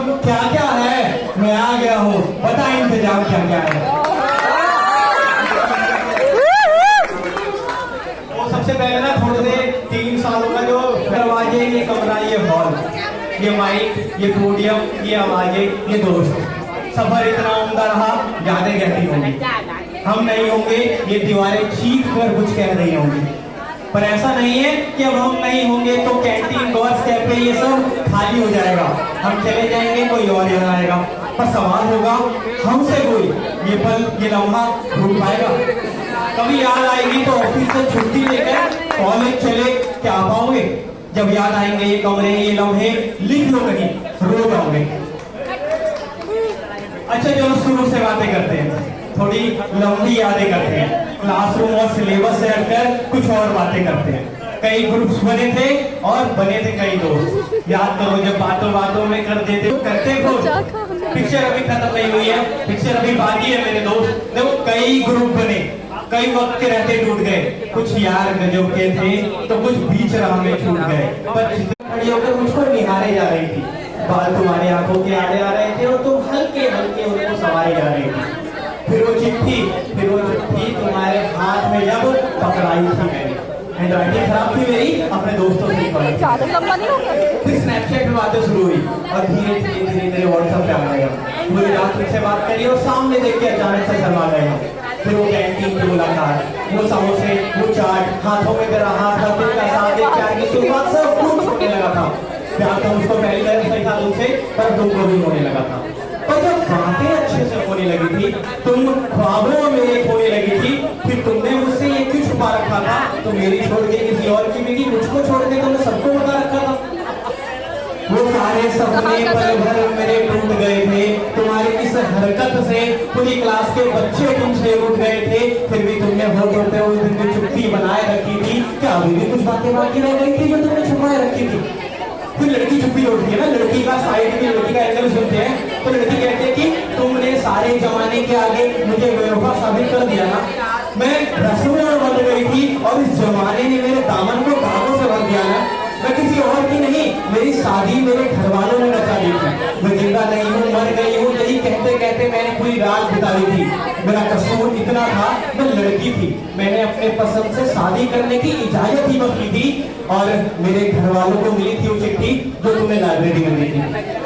क्या क्या है, मैं आ गया हूँ, बता इंतजाम क्या क्या है। तो सबसे पहले ना थोड़े से 3 सालों का जो दरवाजे, ये कमरा, ये हॉल, ये माइक, ये पोडियम, ये आवाजें, ये दोस्त, सफर इतना उम्दा रहा, यादें कहती होंगी। हम नहीं होंगे, ये दीवारें चीख कर कुछ कह रही होंगी। पर ऐसा नहीं है कि अब हम नहीं होंगे तो कैंटीन, गर्ल्स कैफे, ये सब खाली हो जाएगा। हम चले जाएंगे, कोई और यहाँ आएगा। पर सवाल होगा हमसे कोई ये पल, ये लम्हा भूल पाएगा? कभी याद आएगी तो ऑफिस से छुट्टी लेकर कॉलेज चले क्या पाओगे? जब याद आएंगे ये कमरे, ये लम्हे, लिख लो कहीं, रो जाओगे। अच्छा चलो शुरू से बातें करते हैं, थोड़ी लंबी यादें करते हैं। क्लासरूम और सिलेबस से हटकर कुछ और बातें करते हैं। कई ग्रुप्स बने थे और बने थे कई दोस्त। याद करो जब बातों बातों में कर देते करते थे। पिक्चर अभी खत्म नहीं हुई है, पिक्चर अभी बाकी है मेरे दोस्त। देखो कई ग्रुप बने, कई वक्त के रहते टूट गए। कुछ यार गजब के थे तो कुछ बीच राह में छूट गए। पर खड़ी होकर मुझको निहारे जा रही थी, बाल तुम्हारी आंखों के आड़े आ रहे थे और तुम हल्के हल्के उनको सवारे जा रही थी। फिर वो चिट्ठी तुम्हारे हाथ में जब पकड़ाई थी मैंने, हैंडराइटिंग खराब थी मेरी, अपने दोस्तों से फिर स्नैपचैट में बातें शुरू हुई और धीरे धीरे मेरे व्हाट्सएप पे आ गया। पूरी रात से बात करी और सामने देख के अचानक से शर्मा गया। फिर वो कैंटीन की मुलाकात, वो समोसे, वो चाट, हाथों में मेरा हाथ, दिल का साथ, एक प्यार की शुरुआत, सब कुछ होने लगा था। प्यार तो मुझको पहली तरह से था तुमसे, पर तुमको भी होने लगा था। पर जब बातें अच्छे से होने लगी थी, तुम ख्वाबों में एक होने लगी थी, फिर तुमने मुझसे ये क्यों छुपा रखा था? तो मेरी छोड़ के किसी और की मिली, मुझको छोड़ के तुमने सबको बता रखा था। वो सारे सपने पल भर मेरे टूट गए थे तुम्हारी इस हरकत से। पूरी क्लास के बच्चे तुमसे उठ गए थे, फिर भी तुमने होठों पे उस दिन की चुप्पी बनाए रखी थी। क्या अभी भी कुछ बातें बाकी रह गई थी जो तुमने छुपाए रखी थी? फिर लड़की चुप्पी होती है ना, लड़की का साइड में, लड़की का एंगल सुनते हैं तो लड़की कहती है कि तुमने सारे जमाने के आगे मुझे बेवफा साबित कर दिया ना। मैं रस्मों में बंध गई थी और इस जमाने ने मेरे दामन को धागों से भर दिया ना। मैं किसी और की नहीं, मेरी शादी मेरे घर वालों ने रचा दी थी। मैं जिंदा नहीं हूँ, मर गई हूँ, यही कहते कहते मैंने पूरी रात बिता दी थी। मेरा कसूर इतना था, मैं लड़की थी, मैंने अपने पसंद से शादी करने की इजाजत ही बख्शी थी और मेरे घर वालों को मिली थी वो चिट्ठी जो तुमने लाइब्रेरी में दी थी।